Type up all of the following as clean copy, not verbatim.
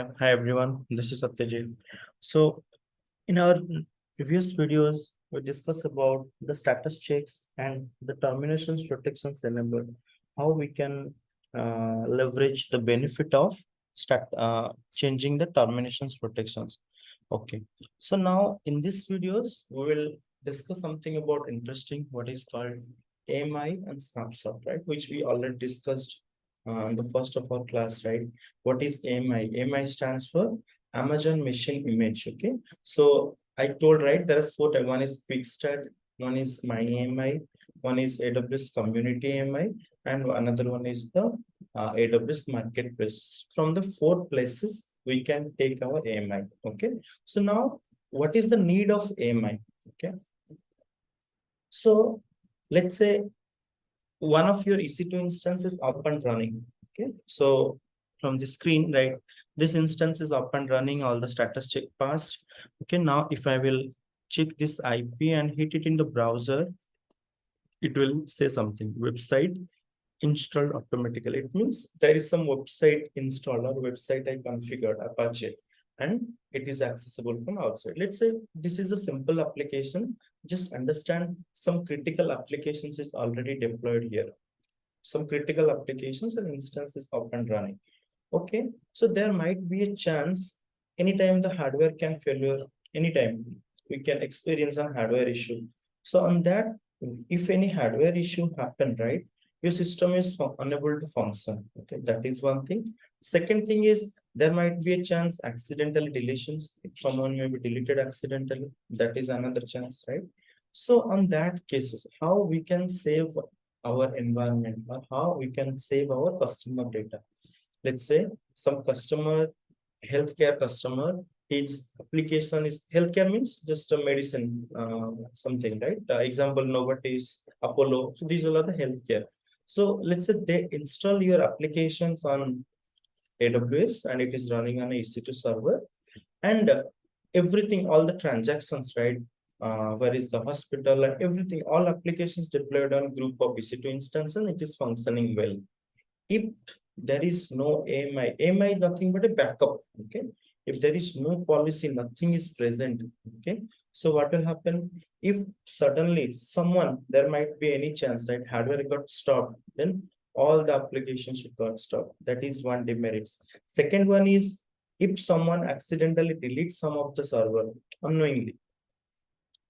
Hi everyone, this is Satyajit. So in our previous videos, we discussed about the status checks and the terminations protections enable, how we can leverage the benefit of changing the terminations protections. Okay, so now in these videos, we will discuss something about interesting, what is called AMI and snapshot, right? Which we already discussed in the first of our class, right? What is AMI? AMI stands for Amazon Machine Image. Okay, so I told, right, there are four types. One is quick start, one is my AMI, one is AWS Community AMI, and another one is the AWS Marketplace. From the four places, we can take our AMI. Okay, so now what is the need of AMI? Okay, so let's say one of your EC2 instances up and running. Okay, so from the screen, right, this instance is up and running, all the status check passed. Okay, now if I will check this IP and hit it in the browser, it will say something website installed automatically. It means there is some website installer, website I configured Apache, and it is accessible from outside. Let's say this is a simple application. Just understand some critical applications is already deployed here. Some critical applications and instances up and running. Okay, so there might be a chance anytime the hardware can failure, anytime we can experience a hardware issue. So on that, if any hardware issue happen, right, your system is unable to function. Okay, that is one thing. Second thing is there might be a chance accidental deletions. If someone may be deleted accidentally, that is another chance, right? So on that cases, how we can save our environment or how we can save our customer data. Let's say some customer, healthcare customer, his application is healthcare means just a medicine, something, right? Example, Novartis, Apollo. So these all are the healthcare. So let's say they install your applications on AWS and it is running on a EC2 server, and everything, all the transactions, right? Where is the hospital and everything, all applications deployed on group of EC2 instances, and it is functioning well. If there is no AMI, AMI nothing but a backup. Okay, if there is no policy, nothing is present. Okay, so what will happen if suddenly someone, there might be any chance, right, hardware got stopped, then all the applications should got stopped. That is one demerits. Second one is if someone accidentally deletes some of the server unknowingly,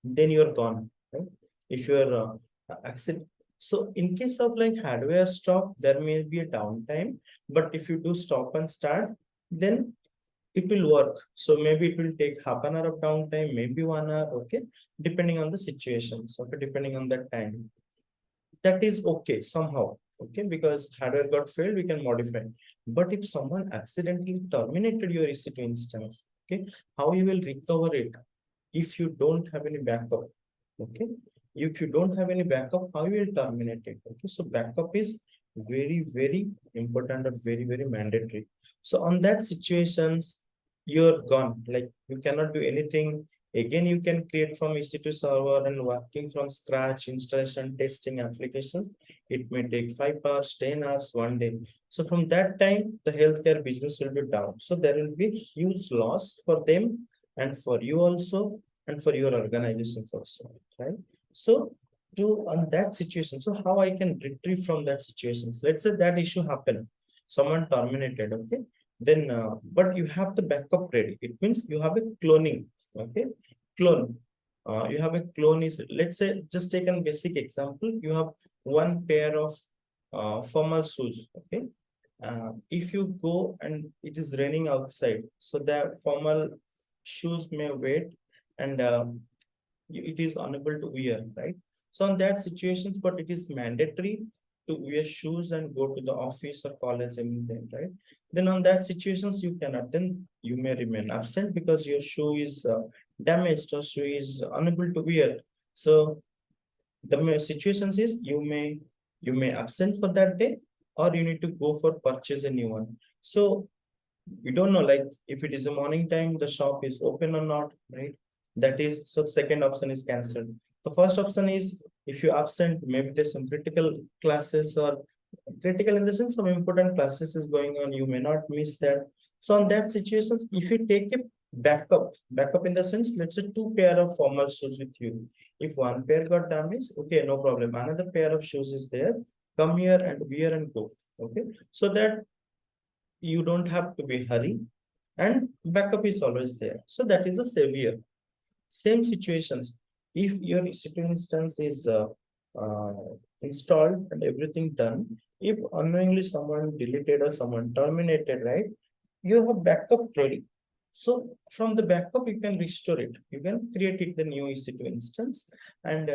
then you're gone, right? If you're accident. So in case of like hardware stop, there may be a downtime, but if you do stop and start, then it will work. So maybe it will take half an hour of downtime, maybe 1 hour, okay, depending on the situations, okay, depending on that time. That is okay somehow, okay, because hardware got failed, we can modify. But if someone accidentally terminated your EC2 instance, okay, how you will recover it if you don't have any backup? Okay, if you don't have any backup, how you will terminate it? Okay, so backup is very important and very mandatory. So on that situations, you're gone, like you cannot do anything. Again, you can create from EC2 server and working from scratch, installation, testing applications. It may take 5 hours, 10 hours, 1 day. So from that time, the healthcare business will be down. So there will be huge loss for them and for you also, and for your organization also, right? So to on that situation, so how I can retrieve from that situation? So let's say that issue happened, someone terminated, okay, then but you have the backup ready. It means you have a cloning, okay, clone. You have a clone is, let's say, just take a basic example. You have one pair of formal shoes, okay. If you go and it is raining outside, so the formal shoes may wait, and it is unable to wear, right? So on that situations, but it is mandatory to wear shoes and go to the office or college anytime, right? Then on that situations, you cannot, then you may remain absent because your shoe is damaged or shoe is unable to wear. So the situations is you may absent for that day, or you need to go for purchase a new one. So we don't know, like if it is a morning time, the shop is open or not, right? That is, so second option is cancelled. The first option is if you absent, maybe there's some critical classes, or critical in the sense some important classes is going on, you may not miss that. So on that situations, if you take a backup in the sense, let's say two pair of formal shoes with you. If one pair got damaged, okay, no problem. Another pair of shoes is there. Come here and wear and go. Okay, so that you don't have to be hurry, and backup is always there. So that is a savior. Same situations. If your EC2 instance is uh, installed and everything done, if unknowingly someone deleted or someone terminated, right? You have backup ready. So from the backup, you can restore it. You can create it the new EC2 instance, and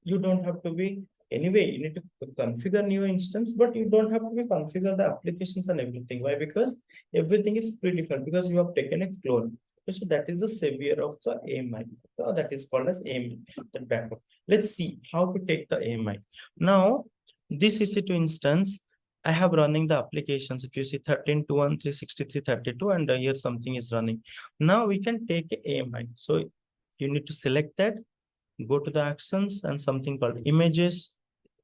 you don't have to be anyway. You need to configure new instance, but you don't have to be configure the applications and everything. Why? Because everything is predefined because you have taken a clone. So that is the savior of the AMI. So that is called as AMI, the backup. Let's see how to take the AMI. Now, this EC2 instance, I have running the applications. If you see 13.2.1.363.32, and here something is running. Now we can take AMI. So you need to select that, go to the actions and something called images.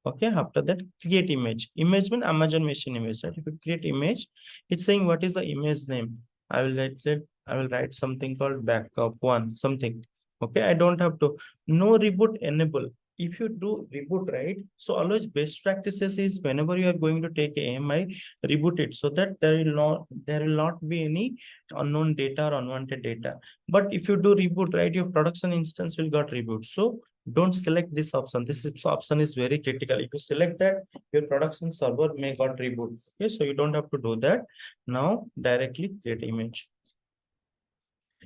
Okay, after that, create image. Image means Amazon machine image, right? If you create image, it's saying what is the image name. I will write something called backup one, something. Okay, I don't have to. No reboot enable. If you do reboot, right? So always best practices is whenever you are going to take AMI, reboot it so that there will not be any unknown data or unwanted data. But if you do reboot, right, your production instance will got reboot. So don't select this option. This option is very critical. If you select that, your production server may got reboot. Okay, so you don't have to do that. Now directly create image.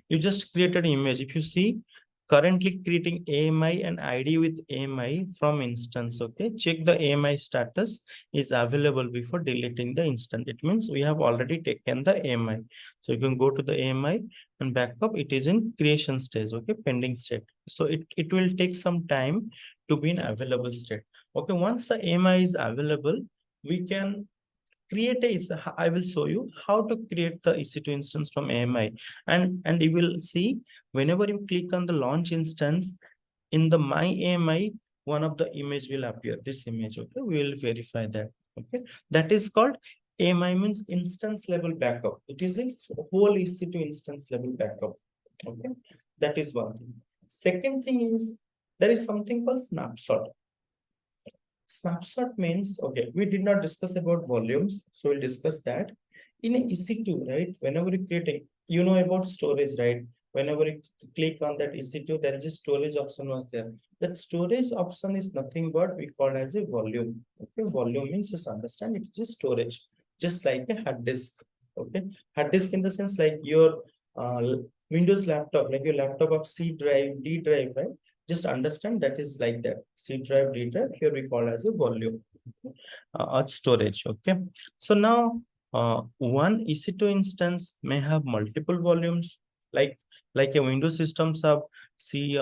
You just created image. If you see, currently creating AMI and ID with AMI from instance. Okay, check the AMI status is available before deleting the instance. It means we have already taken the AMI. So you can go to the AMI and backup. It is in creation stage. Okay, pending state. So it will take some time to be in available state. Okay, once the AMI is available, we can create I will show you how to create the EC2 instance from AMI, and you will see whenever you click on the launch instance in the my AMI, one of the image will appear, this image. Okay, we will verify that. Okay, that is called AMI, means instance level backup. It is a whole EC2 instance level backup. Okay, that is one thing. Second thing is there is something called snapshot. Snapshot means, okay, we did not discuss about volumes, so we'll discuss that. In a EC2, right, whenever you create a, you know about storage, right? Whenever you click on that EC2, there is a storage option was there. That storage option is nothing but we call as a volume. Okay, volume means just understand it is storage, just like a hard disk. Okay, hard disk in the sense like your Windows laptop, like your laptop of C drive, D drive, right? Just understand that is like that. C drive, D drive, here we call as a volume or storage. Okay. So now one EC2 instance may have multiple volumes, like a Windows systems have C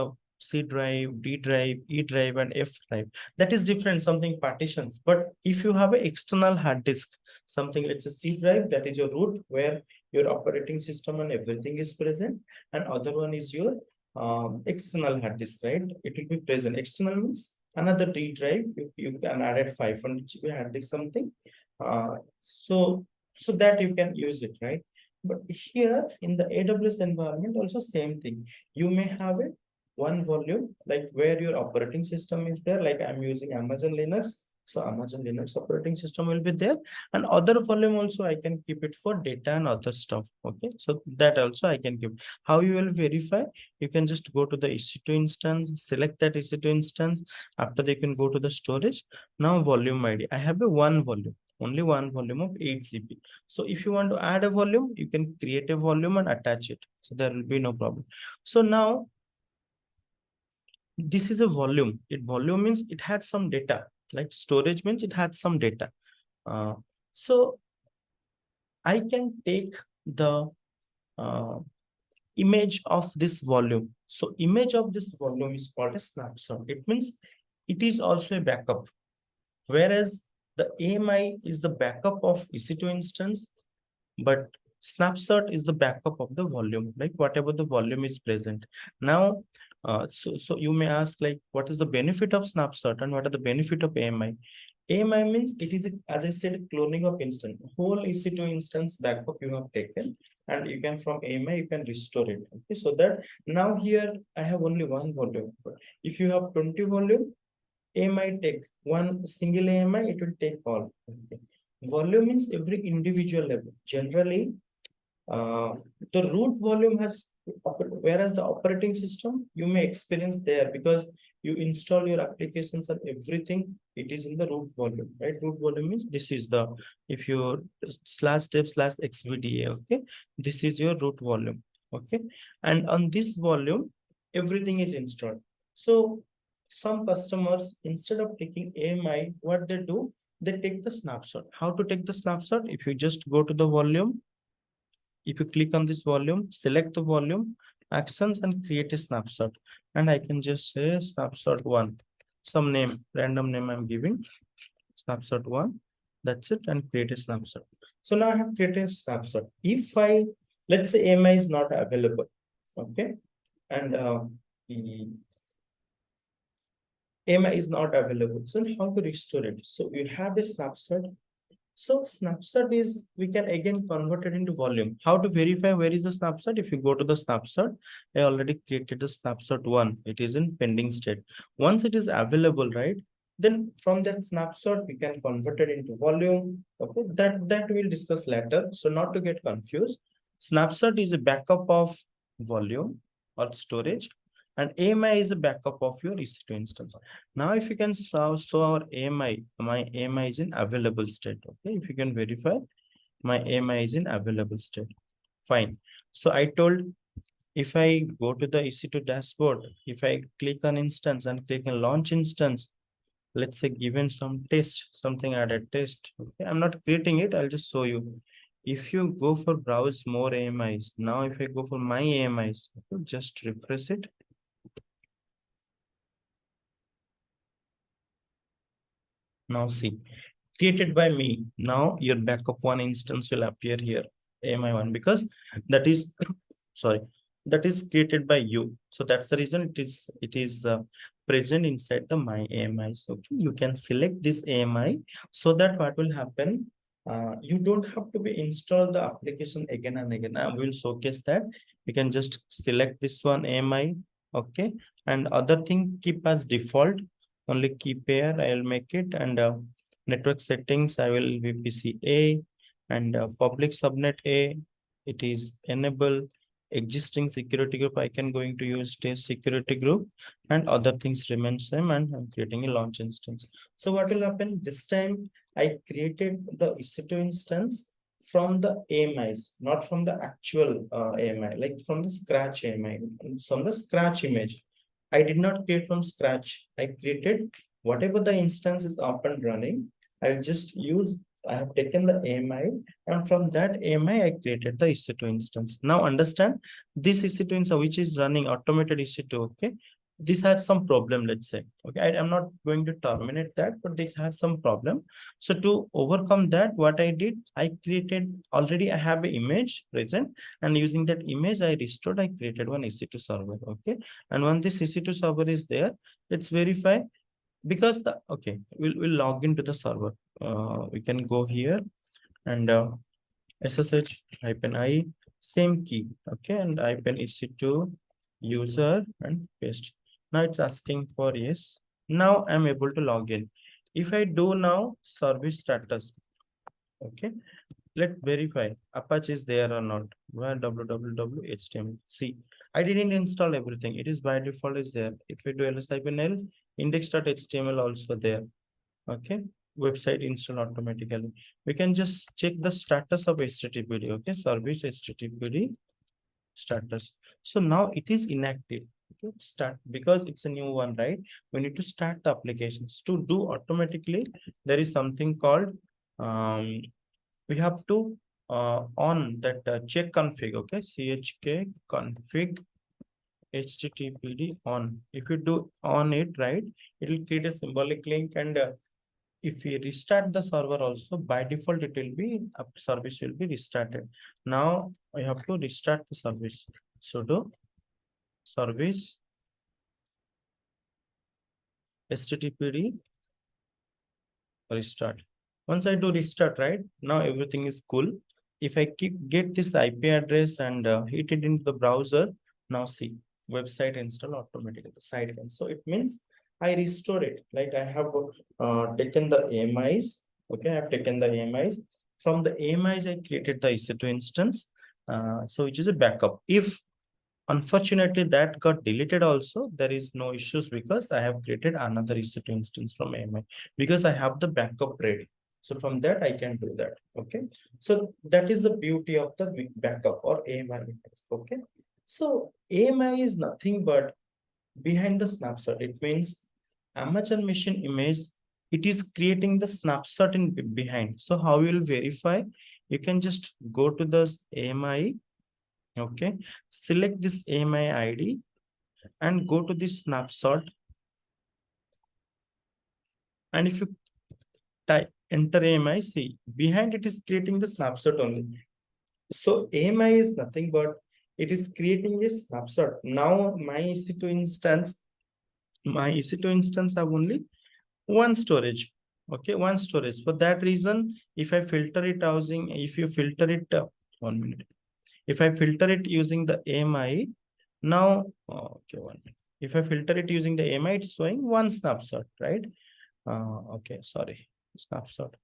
drive, D drive, E drive, and F drive. That is different, something partitions. But if you have an external hard disk, something let's say C drive, that is your root where your operating system and everything is present, and other one is your external hard disk, right? It will be present. External means another D drive. You can add it 500 GB hard disk something. So that you can use it, right? But here in the AWS environment, also same thing. You may have it one volume, like where your operating system is there. Like I'm using Amazon Linux. So Amazon Linux operating system will be there, and other volume also I can keep it for data and other stuff. Okay, so that also I can keep. How you will verify? You can just go to the EC2 instance, select that EC2 instance. After they can go to the storage. Now volume ID. I have a one volume, only one volume of 8 GB. So if you want to add a volume, you can create a volume and attach it. So there will be no problem. So now this is a volume. Volume means it had some data. Like storage means it had some data. So I can take the image of this volume. So image of this volume is called a snapshot. It means it is also a backup. Whereas the AMI is the backup of EC2 instance, but snapshot is the backup of the volume, like whatever the volume is present. Now, so you may ask, like, what is the benefit of snapshot and what are the benefit of AMI? AMI means it is, as I said, cloning of instance. Whole EC2 instance backup you have taken, and you can from AMI you can restore it. Okay, so that now here I have only one volume. If you have 20 volume, AMI take one single AMI, it will take all. Okay. Volume means every individual level. Generally, uh, the root volume has, whereas the operating system you may experience there because you install your applications and everything, it is in the root volume, right? Root volume means this is the, if you slash step slash xvda, okay, this is your root volume, okay, and on this volume everything is installed. So some customers, instead of taking AMI, what they do, they take the snapshot. How to take the snapshot? If you just go to the volume, if you click on this volume, select the volume, actions, and create a snapshot. And I can just say snapshot one, some name, random name I'm giving, snapshot one. That's it, and create a snapshot. So now I have created a snapshot. If I, let's say AMI is not available, okay, and AMI is not available. So how to restore it? So you have a snapshot. So snapshot is, we can again convert it into volume. How to verify where is the snapshot? If you go to the snapshot, I already created the snapshot one. It is in pending state. Once it is available, right? Then from that snapshot, we can convert it into volume. Okay, that we'll discuss later. So not to get confused, snapshot is a backup of volume or storage, and AMI is a backup of your EC2 instance. Now, if you can show our AMI, my AMI is in available state. Okay, if you can verify, my AMI is in available state. Fine. So I told, if I go to the EC2 dashboard, if I click on instance and click on launch instance, let's say given some test, something added test. Okay, I'm not creating it, I'll just show you. If you go for browse more AMIs, now if I go for my AMIs, okay, just refresh it. Now see, created by me. Now your backup one instance will appear here, AMI1, because that is, sorry, that is created by you. So that's the reason it is present inside the my AMIs. Okay, you can select this AMI, so that what will happen, you don't have to be install the application again and again. I will showcase that. You can just select this one AMI, okay, and other thing keep as default, only key pair I'll make it, and network settings I will VPC A, and public subnet A, it is enable. Existing security group I can going to use test security group, and other things remain same, and I'm creating a launch instance. So what will happen this time, I created the EC2 instance from the AMIs, not from the actual AMI, like from the scratch AMI, from the scratch image. I did not create from scratch. I created whatever the instance is up and running. I'll just use, I have taken the AMI, and from that AMI, I created the EC2 instance. Now understand, this EC2 instance, which is running automated EC2, okay? This has some problem, let's say. Okay, I'm not going to terminate that, but this has some problem. So to overcome that, what I did, I created, already I have an image present, and using that image, I restored, I created one EC2 server, okay? And when this EC2 server is there, let's verify, because the, okay, we'll log into the server. We can go here, and SSH -i, same key, okay, and -ec2 user, and paste. Now it's asking for yes. Now I'm able to log in. If I do now service status, okay, let's verify Apache is there or not. Where www html. See, I didn't install everything. It is by default is there. If I do ls-l, index.html also there. Okay, website install automatically. We can just check the status of HTTPD. Okay, service HTTPD status. So now it is inactive. Okay, start, because it's a new one, right? We need to start the applications. To do automatically, there is something called we have to on that check config. Okay, chk config HTTPD on. If you do on it, right, it will create a symbolic link, and if we restart the server also, by default it will be service will be restarted. Now I have to restart the service. Sudo service httpd restart. Once I do restart, right, now everything is cool. If I get this IP address and hit it into the browser, now see, website install automatically, the site can. So it means I restore it. Like I have taken the AMIs. Okay, I have taken the AMIs. From the AMIs, I created the EC2 instance. So which is a backup. If unfortunately that got deleted also, there is no issues because I have created another EC2 instance from AMI because I have the backup ready. So from that I can do that. Okay. So that is the beauty of the backup or AMI. Okay. So AMI is nothing but behind the snapshot. It means amateur machine image. It is creating the snapshot in behind. So how you will verify? You can just go to the AMI. Okay, select this AMI ID and go to this snapshot. And if you type enter AMI, see behind it is creating the snapshot only. So AMI is nothing but it is creating a snapshot. Now my EC2 instance, have only one storage. Okay, one storage. For that reason, if I filter it using, if you filter it, 1 minute. If I filter it using the AMI, now, okay, 1 minute. If I filter it using the AMI, it's showing one snapshot, right? Okay, sorry, snapshot.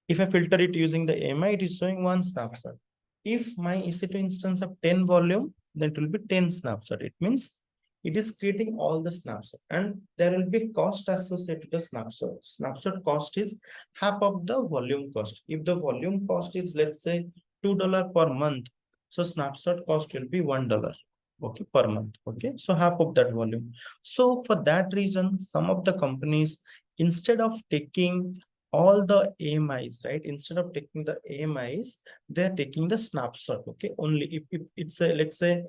If I filter it using the AMI, it is showing one snapshot. If my EC2 instance of 10 volume, then it will be 10 snapshot. It means it is creating all the snapshot and there will be cost associated to snapshot. Snapshot cost is half of the volume cost. If the volume cost is, let's say, $2 per month, so snapshot cost will be $1, okay, per month. Okay, so half of that volume. So for that reason, some of the companies, instead of taking all the AMIs, right? Instead of taking the AMIs, they're taking the snapshot. Okay, only if it's a, let's say,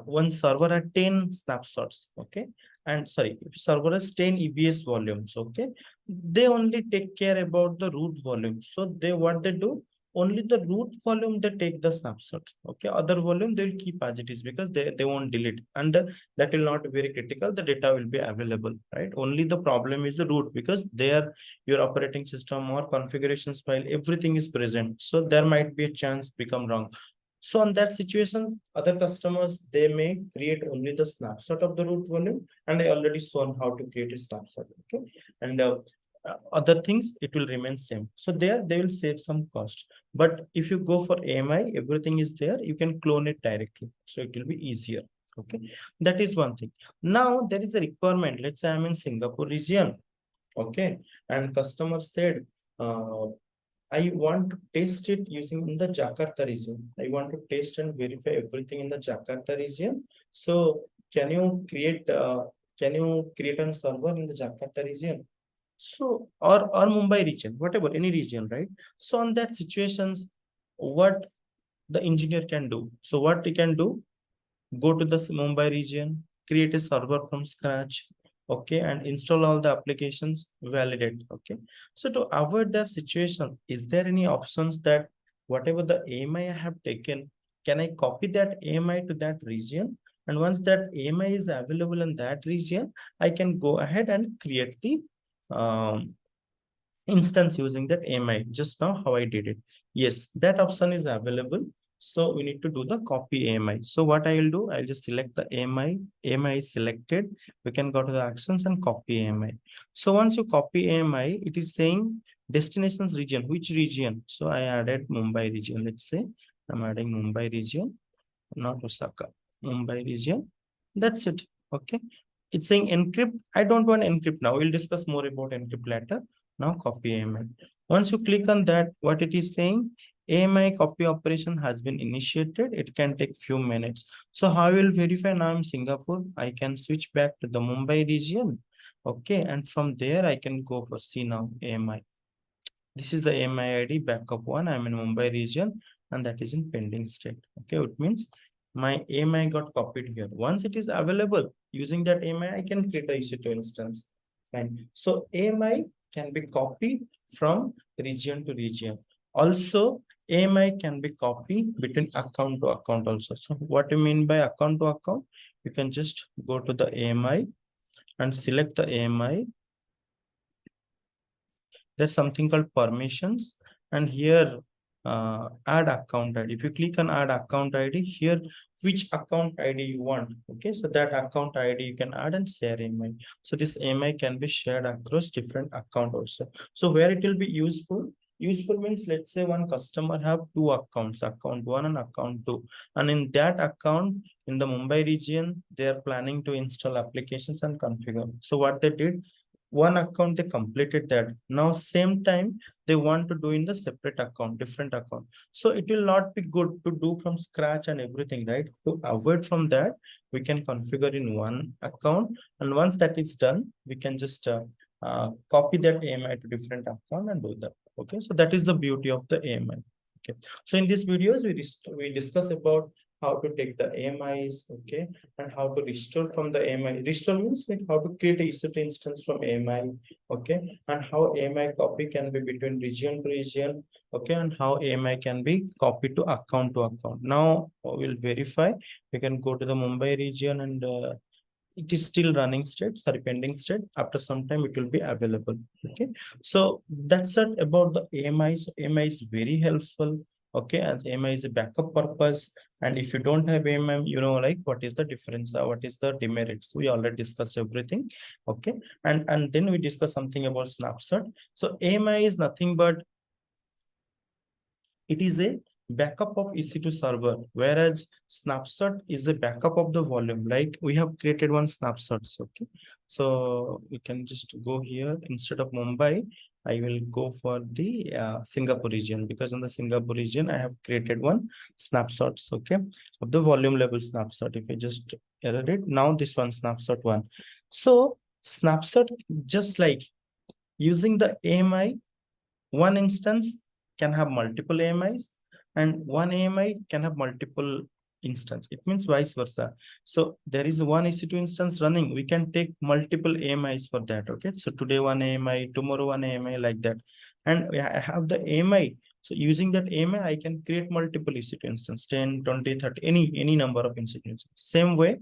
one server had 10 snapshots. Okay, and sorry, if server has 10 EBS volumes. Okay, they only take care about the root volume. So they, what they do, only the root volume they take the snapshot. Okay, other volume they will keep as it is because they won't delete, and that will not be very critical. The data will be available, right? Only the problem is the root because there your operating system or configurations file, everything is present. So there might be a chance become wrong. So on that situation, other customers, they may create only the snapshot of the root volume, and I already shown how to create a snapshot. Okay, and other things it will remain same. So there they will save some cost. But if you go for AMI, everything is there. You can clone it directly, so it will be easier. Okay, that is one thing. Now there is a requirement. Let's say I'm in Singapore region. Okay, and customer said, I want to test it using in the Jakarta region. I want to test and verify everything in the Jakarta region. So can you create a server in the Jakarta region? So or Mumbai region, whatever, any region, right? So on that situations, what the engineer can do? So what he can do? Go to the Mumbai region, create a server from scratch, okay, and install all the applications, validate, okay. So to avoid that situation, is there any options that whatever the AMI I have taken, can I copy that AMI to that region? And once that AMI is available in that region, I can go ahead and create the instance using that AMI. Just now how I did it. Yes, that option is available. So we need to do the copy AMI. So what I will do, I'll just select the AMI. AMI is selected. We can go to the actions and copy AMI. So once you copy AMI, it is saying destinations region. Which region? So I added Mumbai region. Let's say I'm adding Mumbai region, not Osaka. Mumbai region. That's it. Okay. It's saying encrypt. I don't want encrypt now. We'll discuss more about encrypt later. Now copy AMI. Once you click on that, what it is saying, AMI copy operation has been initiated. It can take few minutes. So how I will verify now I'm Singapore? I can switch back to the Mumbai region. Okay. And from there, I can go for see now AMI. This is the AMI ID backup one. I'm in Mumbai region and that is in pending state. Okay. It means my AMI got copied here. Once it is available using that AMI, I can create a EC2 instance. Fine. So AMI can be copied from region to region. Also, AMI can be copied between account to account also. So what do you mean by account to account? You can just go to the AMI and select the AMI there's something called permissions, and here add account ID. If you click on add account ID here, which account ID you want, okay, so that account ID you can add and share AMI. So this AMI can be shared across different account also. So where it will be useful? Useful means, let's say one customer have two accounts, account one and account two, and in that account in the Mumbai region, they are planning to install applications and configure. So what they did, one account they completed that. Now same time they want to do in the separate account, different account. So it will not be good to do from scratch and everything, right? To avoid from that, we can configure in one account, and once that is done, we can just copy that AMI to different account and do that. Okay, so that is the beauty of the AMI. Okay, so in these videos we discuss about how to take the AMIs, okay, and how to restore from the AMI. Restore means like how to create a EC2 instance from AMI, okay, and how AMI copy can be between region to region, okay, and how AMI can be copied to account to account. Now we'll verify. We can go to the Mumbai region, and it is still running state, sorry, pending state. After some time it will be available. Okay, so that's it about the AMIs. AMI is very helpful, okay, as AMI is a backup purpose. And if you don't have AMI, you know, like what is the difference, what is the demerits, we already discussed everything. Okay, and then we discuss something about snapshot. So AMI is nothing but it is a backup of EC2 server, whereas snapshot is a backup of the volume. Like we have created one snapshots. Okay, so we can just go here. Instead of Mumbai, I will go for the Singapore region, because in the Singapore region I have created one snapshots, okay, of the volume level snapshot. If I just error it, now this one snapshot one. So snapshot, just like using the AMI, one instance can have multiple AMIs, and one AMI can have multiple instance. It means vice versa. So there is one EC2 instance running, we can take multiple AMIs for that. Okay, so today one AMI, tomorrow one AMI, like that. And I have the AMI. So using that AMI, I can create multiple EC2 instance, 10, 20, 30, any number of instances. Same way,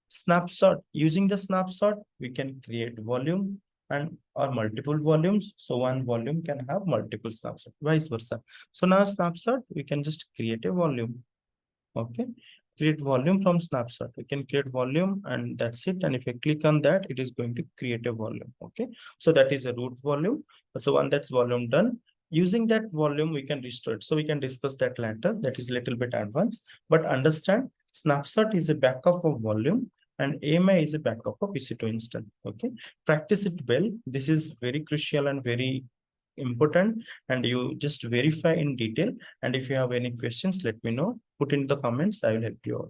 snapshot, using the snapshot we can create volume and or multiple volumes. So one volume can have multiple snapshot, vice versa. So now snapshot, we can just create a volume. Okay, create volume from snapshot, we can create volume, and that's it. And if I click on that, it is going to create a volume. Okay, so that is a root volume. So one that's volume done, using that volume we can restore it. So we can discuss that later, that is a little bit advanced. But understand, snapshot is a backup of volume and AMI is a backup of EC2 instance. Okay, practice it well. This is very crucial and very important, and you just verify in detail. And if you have any questions, let me know, put in the comments, I will help you out.